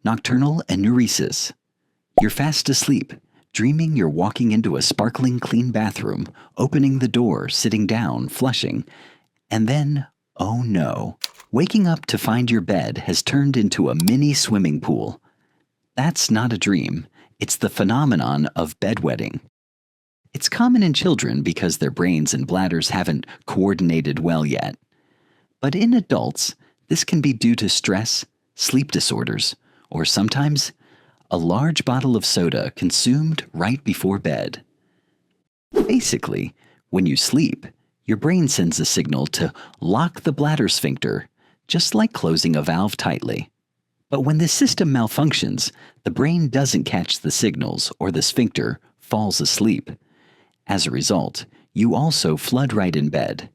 Nocturnal Enuresis. You're fast asleep, dreaming you're walking into a sparkling clean bathroom, opening the door, sitting down, flushing, and then, oh no, waking up to find your bed has turned into a mini swimming pool. That's not a dream, it's the phenomenon of bedwetting. It's common in children because their brains and bladders haven't coordinated well yet. But in adults, this can be due to stress, sleep disorders, or sometimes a large bottle of soda consumed right before bed. Basically, when you sleep, your brain sends a signal to lock the bladder sphincter, just like closing a valve tightly. But when this system malfunctions, the brain doesn't catch the signals or the sphincter falls asleep. As a result, you also flood right in bed.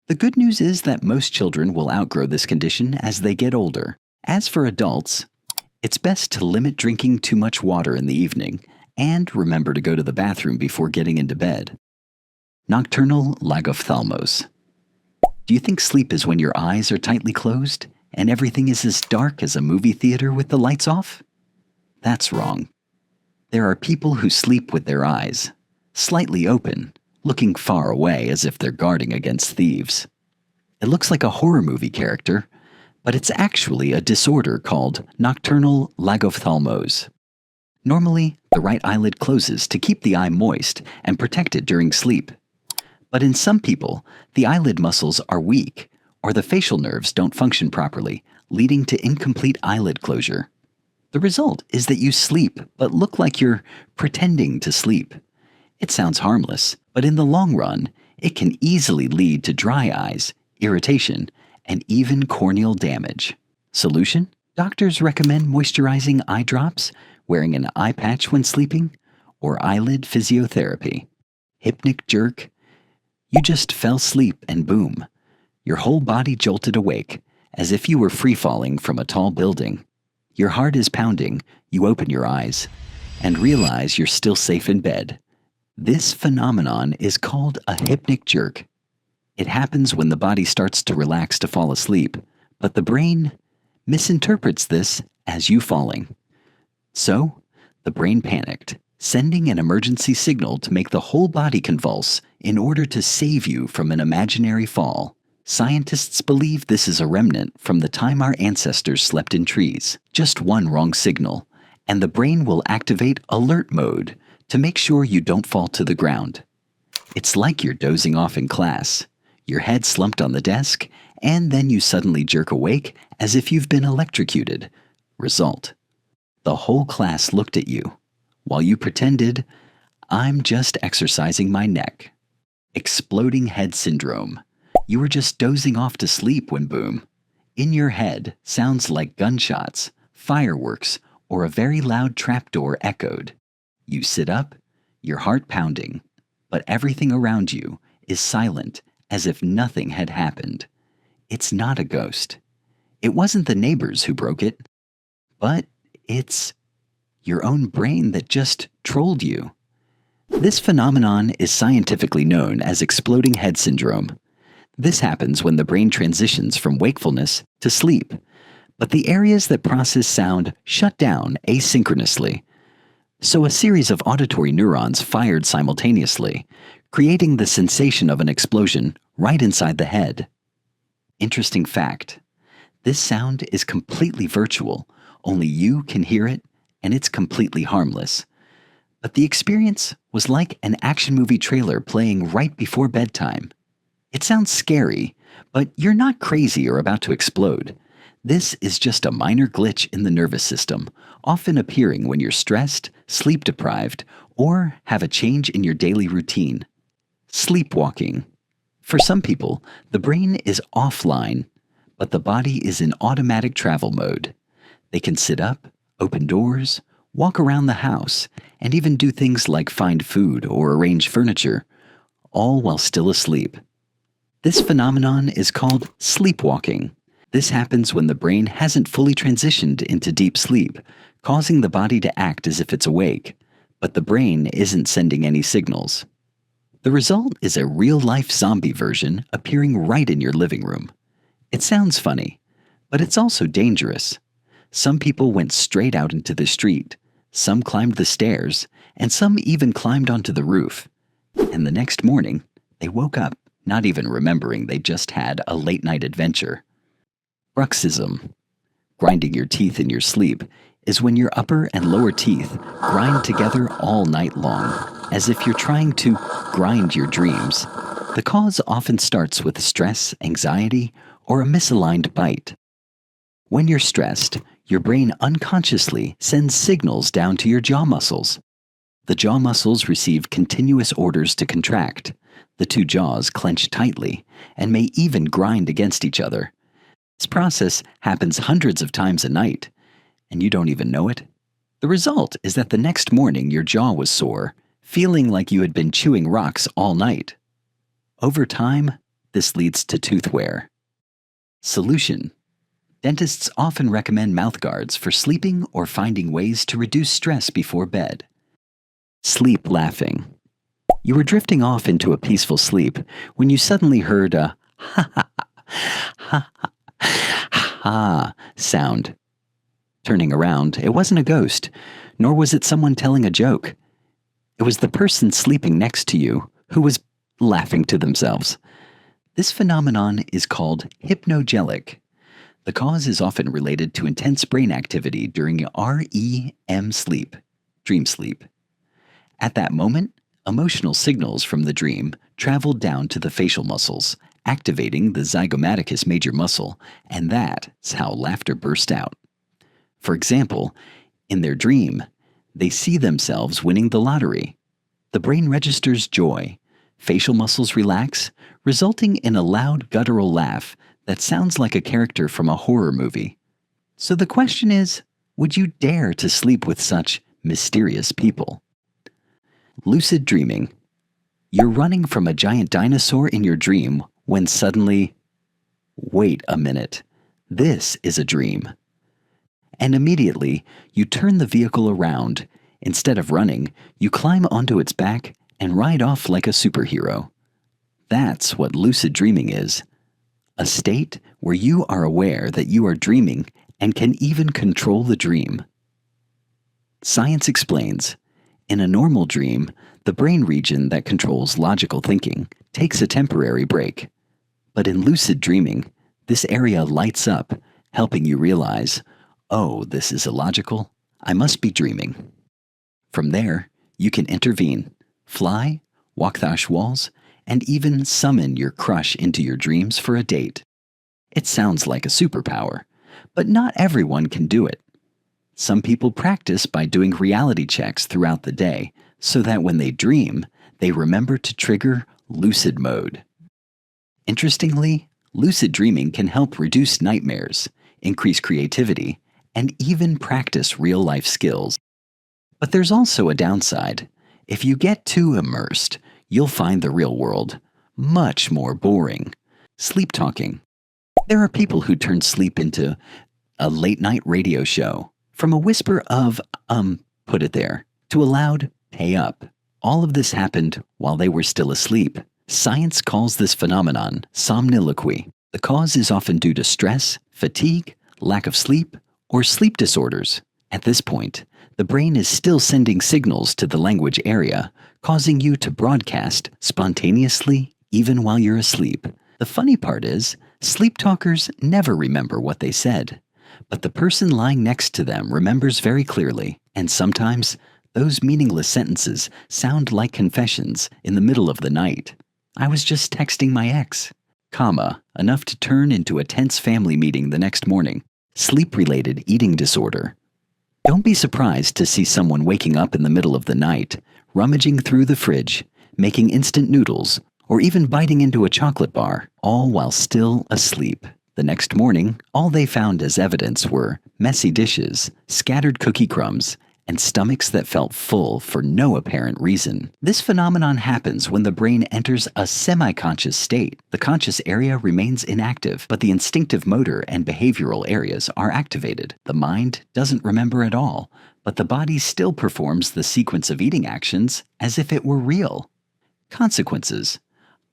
The good news is that most children will outgrow this condition as they get older. As for adults, it's best to limit drinking too much water in the evening and remember to go to the bathroom before getting into bed. Nocturnal Lagophthalmos. Do you think sleep is when your eyes are tightly closed and everything is as dark as a movie theater with the lights off? That's wrong. There are people who sleep with their eyes slightly open, looking far away as if they're guarding against thieves. It looks like a horror movie character, but it's actually a disorder called Nocturnal Lagophthalmos. Normally, the right eyelid closes to keep the eye moist and protect it during sleep. But in some people, the eyelid muscles are weak, or the facial nerves don't function properly, leading to incomplete eyelid closure. The result is that you sleep, but look like you're pretending to sleep. It sounds harmless, but in the long run, it can easily lead to dry eyes, irritation, and even corneal damage. Solution? Doctors recommend moisturizing eye drops, wearing an eye patch when sleeping, or eyelid physiotherapy. Hypnic Jerk. You just fell asleep and boom, your whole body jolted awake, as if you were free-falling from a tall building. Your heart is pounding, you open your eyes, and realize you're still safe in bed. This phenomenon is called a hypnic jerk. It happens when the body starts to relax to fall asleep, but the brain misinterprets this as you falling. So, the brain panicked, sending an emergency signal to make the whole body convulse in order to save you from an imaginary fall. Scientists believe this is a remnant from the time our ancestors slept in trees. Just one wrong signal, and the brain will activate alert mode to make sure you don't fall to the ground. It's like you're dozing off in class, your head slumped on the desk, and then you suddenly jerk awake as if you've been electrocuted. Result: the whole class looked at you, while you pretended, "I'm just exercising my neck." Exploding head syndrome. You were just dozing off to sleep when boom. In your head, sounds like gunshots, fireworks, or a very loud trapdoor echoed. You sit up, your heart pounding, but everything around you is silent as if nothing had happened. It's not a ghost. It wasn't the neighbors who broke it, but it's your own brain that just trolled you. This phenomenon is scientifically known as exploding head syndrome. This happens when the brain transitions from wakefulness to sleep, but the areas that process sound shut down asynchronously. So a series of auditory neurons fired simultaneously, creating the sensation of an explosion right inside the head. Interesting fact: this sound is completely virtual, only you can hear it, and it's completely harmless. But the experience was like an action movie trailer playing right before bedtime. It sounds scary, but you're not crazy or about to explode. This is just a minor glitch in the nervous system, often appearing when you're stressed, sleep-deprived, or have a change in your daily routine. Sleepwalking. For some people, the brain is offline, but the body is in automatic travel mode. They can sit up, open doors, walk around the house, and even do things like find food or arrange furniture, all while still asleep. This phenomenon is called sleepwalking. This happens when the brain hasn't fully transitioned into deep sleep, causing the body to act as if it's awake, but the brain isn't sending any signals. The result is a real-life zombie version appearing right in your living room. It sounds funny, but it's also dangerous. Some people went straight out into the street, some climbed the stairs, and some even climbed onto the roof. And the next morning, they woke up not even remembering they just had a late-night adventure. Bruxism, grinding your teeth in your sleep, is when your upper and lower teeth grind together all night long, as if you're trying to grind your dreams. The cause often starts with stress, anxiety, or a misaligned bite. When you're stressed, your brain unconsciously sends signals down to your jaw muscles. The jaw muscles receive continuous orders to contract. The two jaws clench tightly and may even grind against each other. This process happens hundreds of times a night, and you don't even know it. The result is that the next morning your jaw was sore, feeling like you had been chewing rocks all night. Over time, this leads to tooth wear. Solution: dentists often recommend mouth guards for sleeping or finding ways to reduce stress before bed. Sleep laughing. You were drifting off into a peaceful sleep when you suddenly heard a ha ha ha ha ha sound. Turning around, it wasn't a ghost, nor was it someone telling a joke. It was the person sleeping next to you who was laughing to themselves. This phenomenon is called hypnogelic. The cause is often related to intense brain activity during REM sleep, dream sleep. At that moment, emotional signals from the dream traveled down to the facial muscles, activating the zygomaticus major muscle, and that's how laughter burst out. For example, in their dream, they see themselves winning the lottery. The brain registers joy, facial muscles relax, resulting in a loud guttural laugh that sounds like a character from a horror movie. So the question is, would you dare to sleep with such mysterious people? Lucid dreaming. You're running from a giant dinosaur in your dream when suddenly, wait a minute, this is a dream. And immediately, you turn the vehicle around. Instead of running, you climb onto its back and ride off like a superhero. That's what lucid dreaming is. A state where you are aware that you are dreaming and can even control the dream. Science explains, in a normal dream, the brain region that controls logical thinking takes a temporary break. But in lucid dreaming, this area lights up, helping you realize, oh, this is illogical, I must be dreaming. From there, you can intervene, fly, walk the walls, and even summon your crush into your dreams for a date. It sounds like a superpower, but not everyone can do it. Some people practice by doing reality checks throughout the day so that when they dream, they remember to trigger lucid mode. Interestingly, lucid dreaming can help reduce nightmares, increase creativity, and even practice real-life skills. But there's also a downside. If you get too immersed, you'll find the real world much more boring. Sleep talking. There are people who turn sleep into a late-night radio show. From a whisper of, put it there, to a loud, hey up. All of this happened while they were still asleep. Science calls this phenomenon somniloquy. The cause is often due to stress, fatigue, lack of sleep, or sleep disorders. At this point, the brain is still sending signals to the language area, causing you to broadcast spontaneously even while you're asleep. The funny part is, sleep talkers never remember what they said. But the person lying next to them remembers very clearly, and sometimes those meaningless sentences sound like confessions in the middle of the night. I was just texting my ex, enough to turn into a tense family meeting the next morning. Sleep-related eating disorder. Don't be surprised to see someone waking up in the middle of the night, rummaging through the fridge, making instant noodles, or even biting into a chocolate bar, all while still asleep. The next morning, all they found as evidence were messy dishes, scattered cookie crumbs, and stomachs that felt full for no apparent reason. This phenomenon happens when the brain enters a semi-conscious state. The conscious area remains inactive, but the instinctive motor and behavioral areas are activated. The mind doesn't remember at all, but the body still performs the sequence of eating actions as if it were real. Consequences: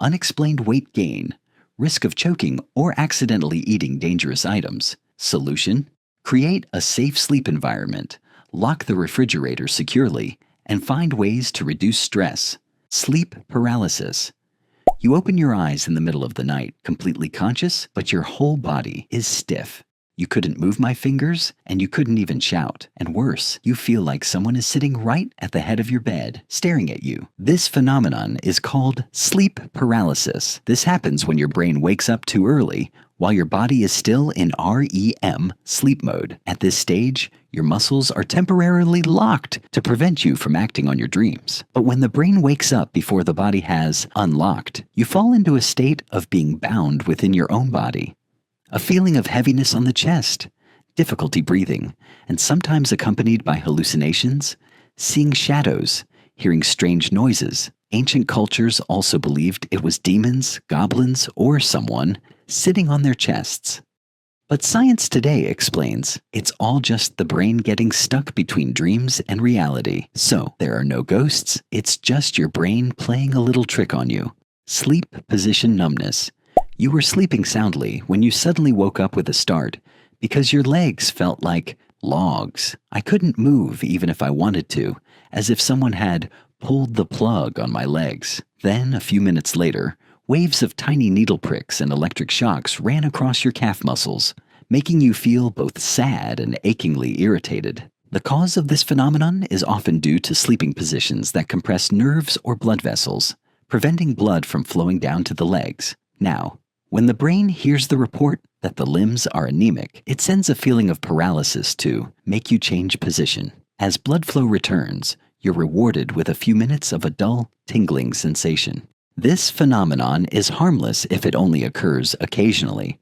unexplained weight gain, risk of choking or accidentally eating dangerous items. Solution: Create a safe sleep environment, lock the refrigerator securely, and find ways to reduce stress. Sleep paralysis. You open your eyes in the middle of the night, completely conscious, but your whole body is stiff. You couldn't move my fingers, and you couldn't even shout. And worse, you feel like someone is sitting right at the head of your bed, staring at you. This phenomenon is called sleep paralysis. This happens when your brain wakes up too early, while your body is still in REM, sleep mode. At this stage, your muscles are temporarily locked to prevent you from acting on your dreams. But when the brain wakes up before the body has unlocked, you fall into a state of being bound within your own body. A feeling of heaviness on the chest, difficulty breathing, and sometimes accompanied by hallucinations, seeing shadows, hearing strange noises. Ancient cultures also believed it was demons, goblins, or someone sitting on their chests. But science today explains it's all just the brain getting stuck between dreams and reality. So there are no ghosts, it's just your brain playing a little trick on you. Sleep position numbness. You were sleeping soundly when you suddenly woke up with a start because your legs felt like logs. I couldn't move even if I wanted to, as if someone had pulled the plug on my legs. Then, a few minutes later, waves of tiny needle pricks and electric shocks ran across your calf muscles, making you feel both sad and achingly irritated. The cause of this phenomenon is often due to sleeping positions that compress nerves or blood vessels, preventing blood from flowing down to the legs. Now, when the brain hears the report that the limbs are anemic, it sends a feeling of paralysis to make you change position. As blood flow returns, you're rewarded with a few minutes of a dull, tingling sensation. This phenomenon is harmless if it only occurs occasionally,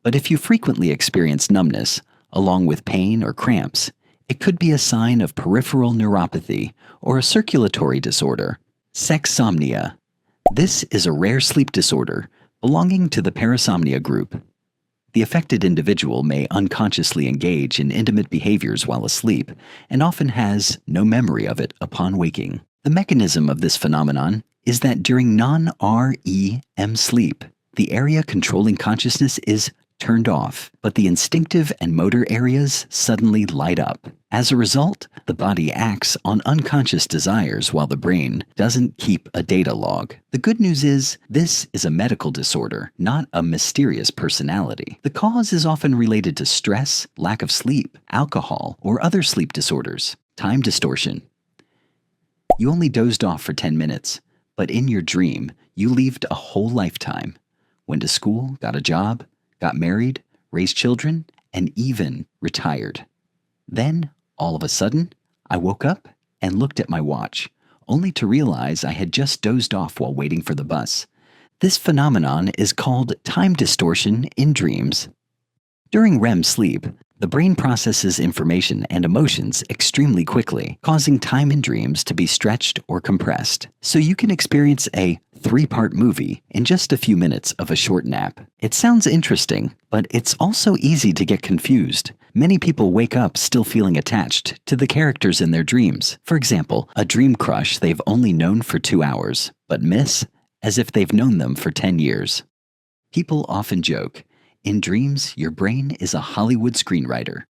but if you frequently experience numbness, along with pain or cramps, it could be a sign of peripheral neuropathy or a circulatory disorder. Sexsomnia. This is a rare sleep disorder belonging to the parasomnia group. The affected individual may unconsciously engage in intimate behaviors while asleep and often has no memory of it upon waking. The mechanism of this phenomenon is that during non-REM sleep, the area controlling consciousness is turned off, but the instinctive and motor areas suddenly light up. As a result, the body acts on unconscious desires while the brain doesn't keep a data log. The good news is, this is a medical disorder, not a mysterious personality. The cause is often related to stress, lack of sleep, alcohol, or other sleep disorders. Time distortion. You only dozed off for 10 minutes, but in your dream, you lived a whole lifetime. Went to school, got a job, got married, raised children, and even retired. Then, all of a sudden, I woke up and looked at my watch, only to realize I had just dozed off while waiting for the bus. This phenomenon is called time distortion in dreams. During REM sleep, the brain processes information and emotions extremely quickly, causing time in dreams to be stretched or compressed. So you can experience a 3-part movie in just a few minutes of a short nap. It sounds interesting, but it's also easy to get confused. Many people wake up still feeling attached to the characters in their dreams. For example, a dream crush they've only known for 2 hours, but miss as if they've known them for 10 years. People often joke, in dreams, your brain is a Hollywood screenwriter.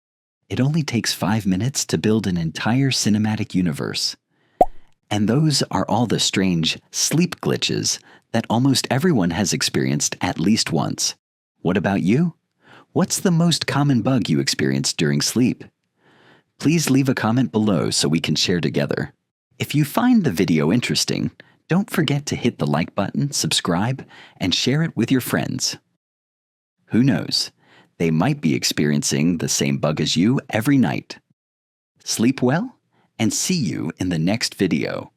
It only takes 5 minutes to build an entire cinematic universe. And those are all the strange sleep glitches that almost everyone has experienced at least once. What about you? What's the most common bug you experienced during sleep? Please leave a comment below so we can share together. If you find the video interesting, don't forget to hit the like button, subscribe, and share it with your friends. Who knows? They might be experiencing the same bug as you every night. Sleep well, and see you in the next video.